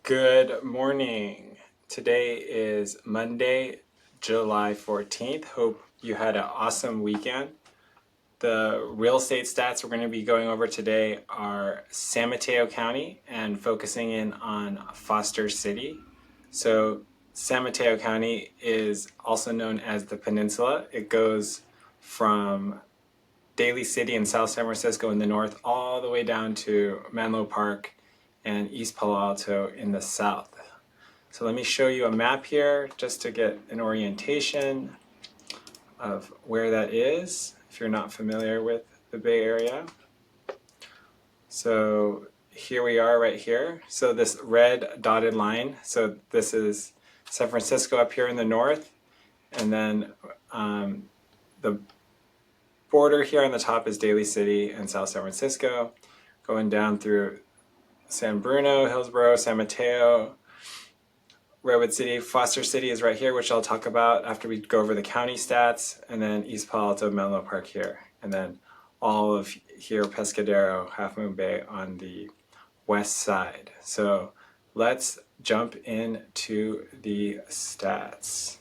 Good morning. Today is Monday, July 14th. Hope you had an awesome weekend. The real estate stats we're going to be going over today are San Mateo County and focusing in on Foster City. So San Mateo County is also known as the Peninsula. It goes from Daly City in South San Francisco in the north all the way down to Menlo Park and East Palo Alto in the south. So let me show you a map here just to get an orientation of where that is if you're not familiar with the Bay Area. So here we are right here. So this red dotted line, so this is San Francisco up here in the north, and then the border here on the top is Daly City and South San Francisco, going down through San Bruno, Hillsborough, San Mateo, Redwood City. Foster City is right here, which I'll talk about after we go over the county stats, and then East Palo Alto, Menlo Park here, and then all of here, Pescadero, Half Moon Bay on the west side. So let's jump into the stats.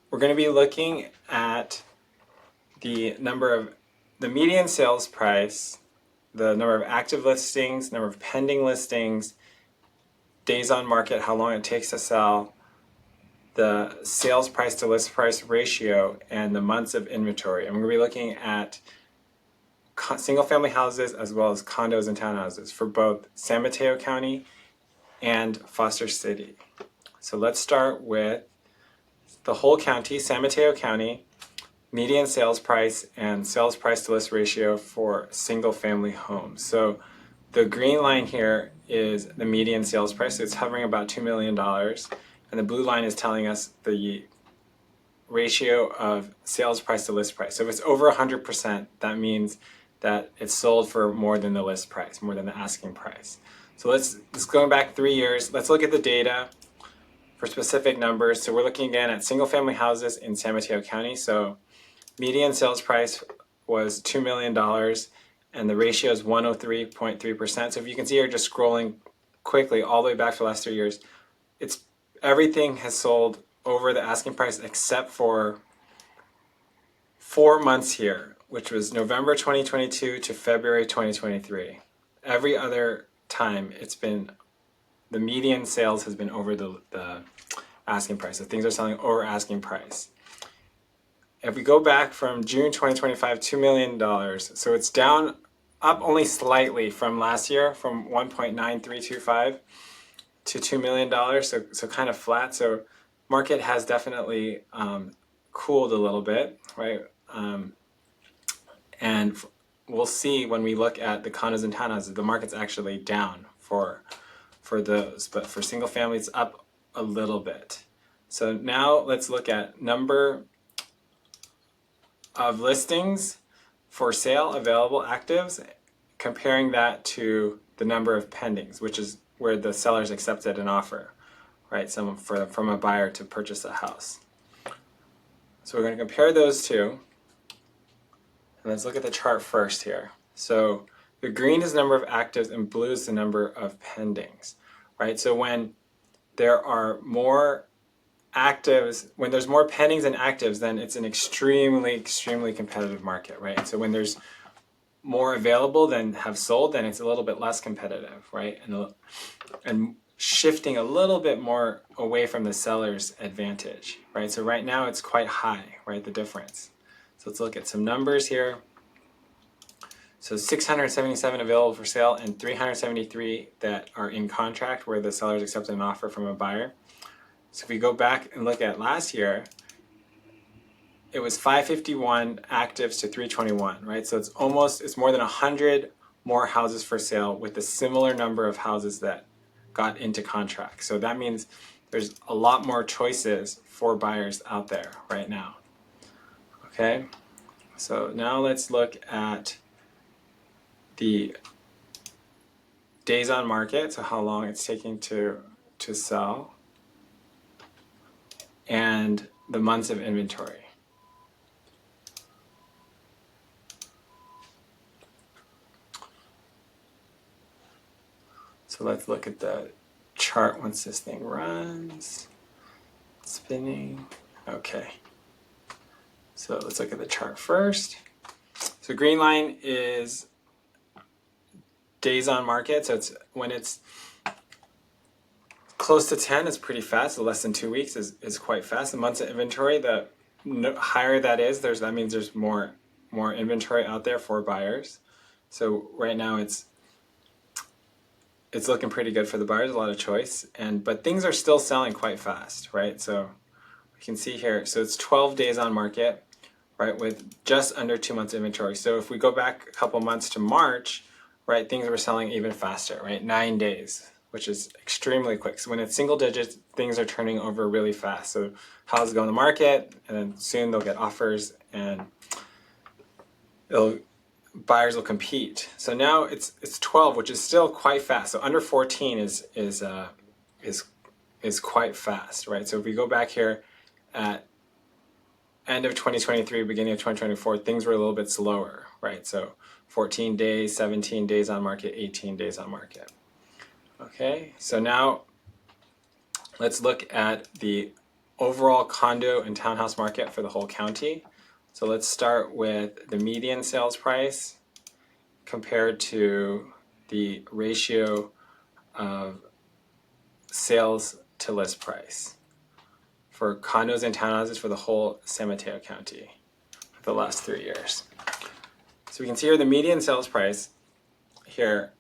We're going to be looking at the median sales price, the number of active listings, number of pending listings, days on market, how long it takes to sell, the sales price to list price ratio, and the months of inventory. And we're going to be looking at single family houses as well as condos and townhouses for both San Mateo County and Foster City. So let's start with the whole county, San Mateo County, median sales price and sales price to list ratio for single family homes. So the green line here is the median sales price. So it's hovering about $2 million. And the blue line is telling us the ratio of sales price to list price. So if it's over 100%, that means that it's sold for more than the list price, more than the asking price. So let's going back 3 years. Let's look at the data for specific numbers. So we're looking again at single family houses in San Mateo County. So median sales price was $2 million and the ratio is 103.3%. So if you can see here, just scrolling quickly all the way back to the last 3 years, everything has sold over the asking price except for 4 months here, which was November 2022 to February 2023. Every other time the median sales has been over the asking price. So things are selling over asking price. If we go back from June 2025, $2 million. So it's up only slightly from last year, from 1.9325 to $2 million. So kind of flat. So market has definitely cooled a little bit, right? And we'll see when we look at the condos and townhouses, the market's actually down for those, but for single family, it's up a little bit. So now let's look at number of listings for sale, available, actives, comparing that to the number of pendings, which is where the sellers accepted an offer, right? From a buyer to purchase a house. So we're going to compare those two. And let's look at the chart first here. So the green is the number of actives and blue is the number of pendings, right? So when there are more actives, when there's more pendings than actives, then it's an extremely, extremely competitive market, right? So when there's more available than have sold, then it's a little bit less competitive, right? And shifting a little bit more away from the seller's advantage, right? So right now it's quite high, right? The difference. So let's look at some numbers here. So 677 available for sale and 373 that are in contract where the sellers accepted an offer from a buyer. So if we go back and look at last year, it was 551 actives to 321, right? So it's more than 100 more houses for sale with a similar number of houses that got into contract. So that means there's a lot more choices for buyers out there right now. Okay, so now let's look at the days on market, so how long it's taking to sell, and the months of inventory. So let's look at the chart once this thing runs. Spinning. Okay. So let's look at the chart first. So green line is days on market. So it's when it's close to 10, it's pretty fast. So less than 2 weeks is quite fast. The months of inventory, the higher that is, that means there's more inventory out there for buyers. So right now it's looking pretty good for the buyers, a lot of choice, but things are still selling quite fast, right? So you can see here, so it's 12 days on market, right, with just under 2 months inventory. So if we go back a couple months to March, right, things were selling even faster, right, 9 days, which is extremely quick. So when it's single digits, things are turning over really fast. So houses go on the market, and then soon they'll get offers, and buyers will compete. So now it's 12, which is still quite fast. So under 14 is quite fast, right? So if we go back here at end of 2023, beginning of 2024, things were a little bit slower, right? So 14 days, 17 days on market, 18 days on market. Okay, so now let's look at the overall condo and townhouse market for the whole county. So let's start with the median sales price compared to the ratio of sales to list price for condos and townhouses for the whole San Mateo County for the last 3 years. So we can see here the median sales price here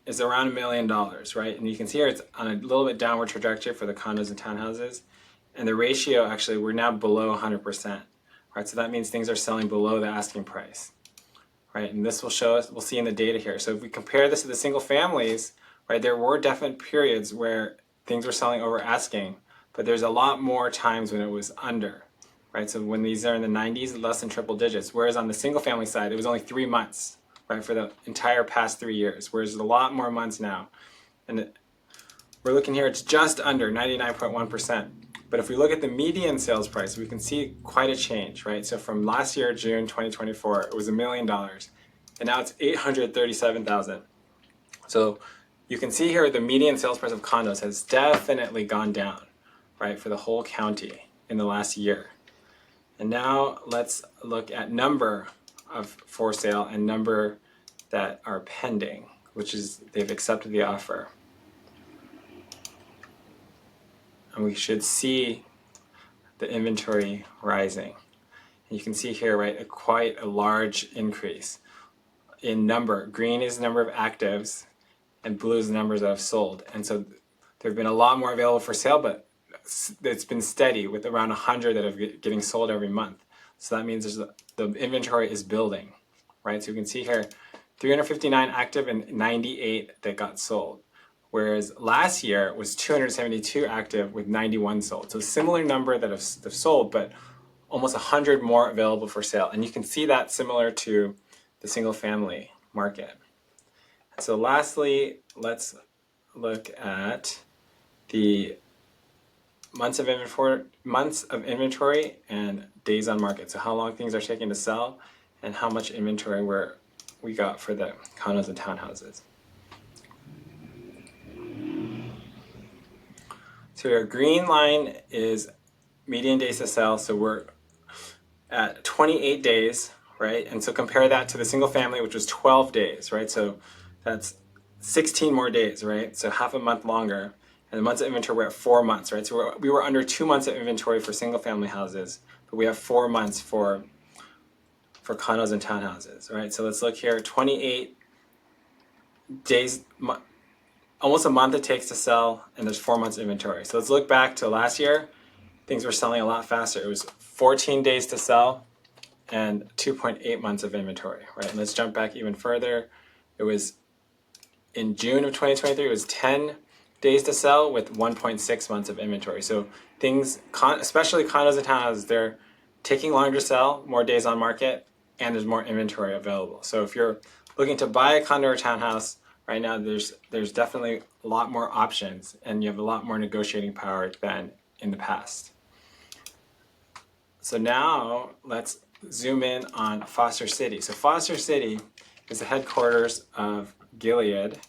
is around $1 million, right? And you can see here it's on a little bit downward trajectory for the condos and townhouses. And the ratio, actually, we're now below 100%, right? So that means things are selling below the asking price, right? And this will show us, we'll see in the data here. So if we compare this to the single families, right, there were definite periods where things were selling over asking, but there's a lot more times when it was under, right? So when these are in the 90s, less than triple digits, whereas on the single family side, it was only 3 months, right, for the entire past 3 years, whereas there's a lot more months now. And we're looking here, it's just under 99.1%. But if we look at the median sales price, we can see quite a change, right? So from last year, June 2024, it was $1 million, and now it's $837,000. So you can see here the median sales price of condos has definitely gone down, right, for the whole county in the last year. And now let's look at number of for sale and number that are pending, which is they've accepted the offer. And we should see the inventory rising. And you can see here, right, quite a large increase in number. Green is the number of actives, and blue is the numbers that have sold. And so there have been a lot more available for sale, but it's been steady with around 100 that are getting sold every month. So that means the inventory is building, right? So you can see here, 359 active and 98 that got sold. Whereas last year was 272 active with 91 sold. So a similar number that have sold, but almost 100 more available for sale. And you can see that similar to the single family market. So lastly, let's look at the months of inventory and days on market. So how long things are taking to sell and how much inventory we got for the condos and townhouses. So our green line is median days to sell. So we're at 28 days, right? And so compare that to the single family, which was 12 days, right? So that's 16 more days, right? So half a month longer. And the months of inventory, we're at 4 months, right? So we were under 2 months of inventory for single family houses, but we have 4 months for condos and townhouses, right? So let's look here, 28 days, almost a month it takes to sell, and there's 4 months inventory. So let's look back to last year. Things were selling a lot faster. It was 14 days to sell and 2.8 months of inventory, right? And let's jump back even further. It was in June of 2023, it was 10 days to sell with 1.6 months of inventory. So things, especially condos and townhouses, they're taking longer to sell, more days on market, and there's more inventory available. So if you're looking to buy a condo or townhouse right now, there's definitely a lot more options, and you have a lot more negotiating power than in the past. So now let's zoom in on Foster City. So Foster City is the headquarters of Gilead,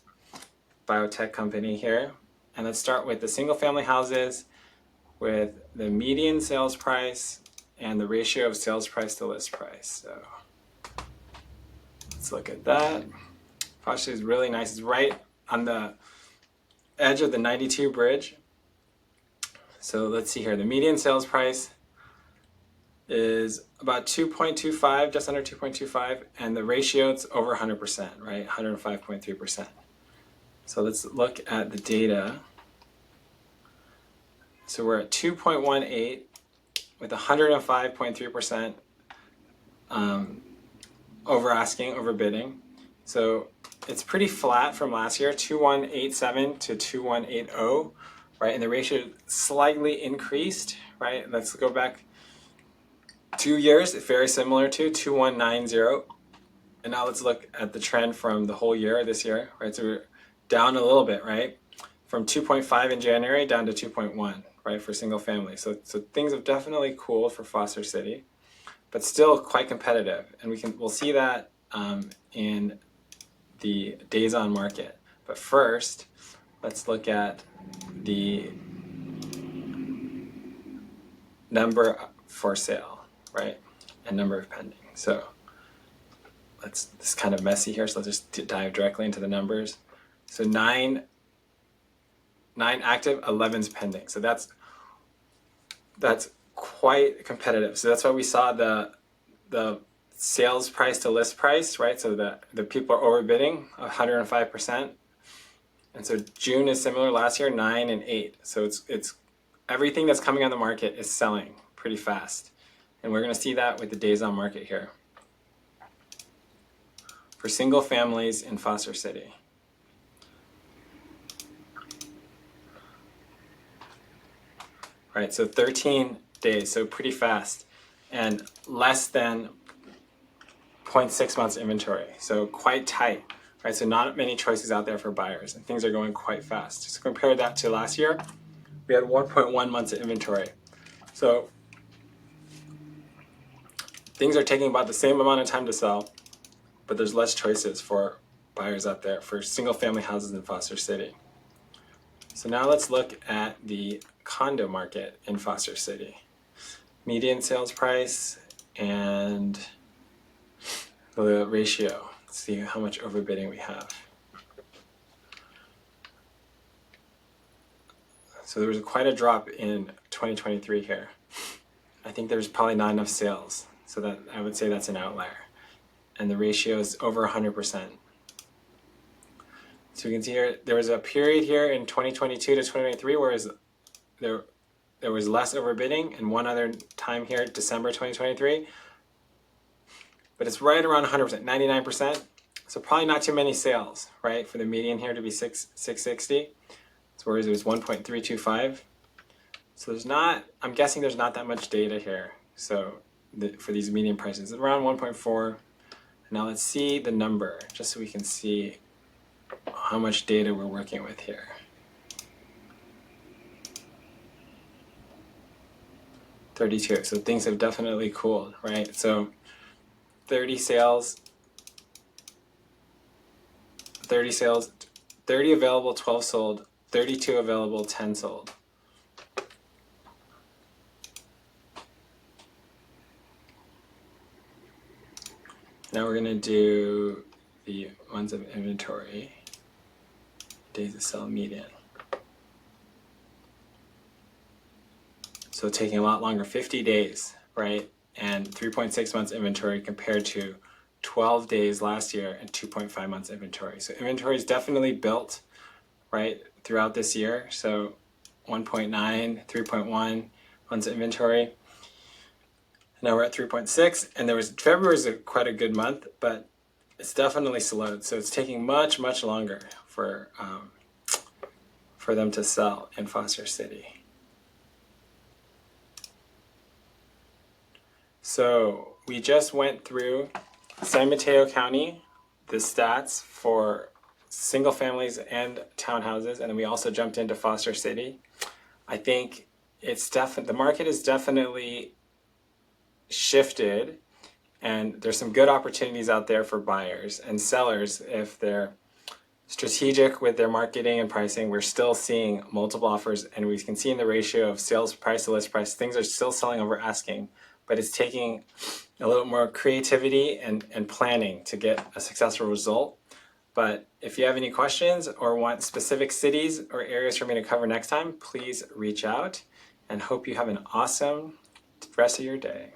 biotech company here. And let's start with the single family houses with the median sales price and the ratio of sales price to list price. So let's look at that. Foster City is really nice. It's right on the edge of the 92 bridge. So let's see here. The median sales price is about 2.25, just under 2.25, and the ratio is over 100%, right? 105.3%. So let's look at the data. So we're at 2.18 with 105.3% over asking, over bidding. So it's pretty flat from last year, 2187 to 2180, right? And the ratio slightly increased, right? Let's go back 2 years, very similar to 2190. And now let's look at the trend from the whole year this year, right? So we're down a little bit, right? From 2.5 in January down to 2.1, right, for single family. So things have definitely cooled for Foster City, but still quite competitive. And we'll see that in the days on market. But first, let's look at the number for sale, right, and number of pending. So this is kind of messy here, so let's just dive directly into the numbers. So 9 active, 11's pending. So that's quite competitive. So that's why we saw the sales price to list price, right? So the people are overbidding 105%. And so June is similar last year, 9 and 8. So it's everything that's coming on the market is selling pretty fast. And we're going to see that with the days on market here for single families in Foster City. Right, so 13 days, so pretty fast, and less than 0.6 months inventory, so quite tight, right? So not many choices out there for buyers, and things are going quite fast. So compare that to last year, we had 1.1 months of inventory. So things are taking about the same amount of time to sell, but there's less choices for buyers out there for single family houses in Foster City. So now let's look at the condo market in Foster City. Median sales price and the ratio. Let's see how much overbidding we have. So there was quite a drop in 2023 here. I think there's probably not enough sales, so that I would say that's an outlier. And the ratio is over 100%. So you can see here, there was a period here in 2022 to 2023 where there was less overbidding, and one other time here, December 2023. But it's right around 100%, 99%. So probably not too many sales, right? For the median here to be 660. So whereas it was 1.325. So I'm guessing there's not that much data here. So for these median prices, it's around 1.4. Now let's see the number, just so we can see how much data we're working with here. 32, so things have definitely cooled, right? So 30 sales, 30 available, 12 sold, 32 available, 10 sold. Now we're gonna do the months of inventory, days to sell median. So taking a lot longer, 50 days, right? And 3.6 months inventory compared to 12 days last year and 2.5 months inventory. So inventory is definitely built, right, throughout this year. So 1.9, 3.1 months inventory. Now we're at 3.6, and February is quite a good month, but it's definitely slowed. So it's taking much, much longer for them to sell in Foster City. So we just went through San Mateo County, the stats for single families and townhouses, and then we also jumped into Foster City. I think the market is definitely shifted, and there's some good opportunities out there for buyers and sellers if they're strategic with their marketing and pricing, we're still seeing multiple offers, and we can see in the ratio of sales price to list price, things are still selling over asking, but it's taking a little more creativity and planning to get a successful result. But if you have any questions or want specific cities or areas for me to cover next time, please reach out, and hope you have an awesome rest of your day.